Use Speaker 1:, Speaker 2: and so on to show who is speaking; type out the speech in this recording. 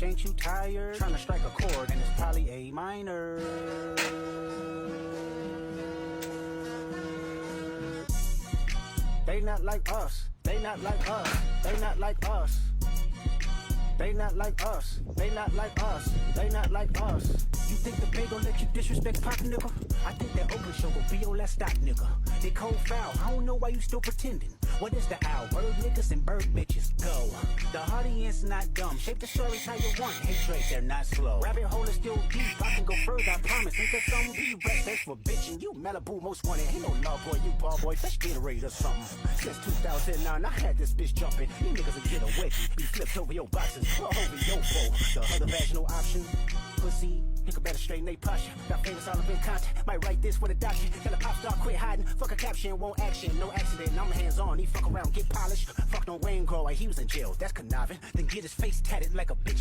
Speaker 1: bitch, ain't you tired? Trying to strike a chord and it's probably A minor. They not like us, they not like us, they not like us. They not like us, they not like us, they not like us. You think the Bay gon' let you disrespect Pop, nigga? I think that Oakland show gon' be your last stop, nigga. They cold foul, I don't know why you still pretending. What is the owl? Bird niggas and bird bitches, go. The audience not dumb, shape the stories how you want. Hey Drake, they're not slow. Rabbit hole is still deep, I can go further, I promise. Ain't that something be rest, that's for bitchin'. You Malibu most wanted, ain't no love boy, you ball boy, fresh Gatorade or something. Since 2009, I had this bitch jumping. You niggas will get a wedgie, be flipped over your boxes, or over your bow. The other vaginal option, pussy. Nigga better straighten they posture. Got famous all up in content. Might write this with a doctor. Tell a pop star quit hiding. Fuck a caption, won't action. No accident, I'm hands on. He fuck around, get polished. Fuck no Wayne Grower, he was in jail. That's conniving. Then get his face tatted like a bitch.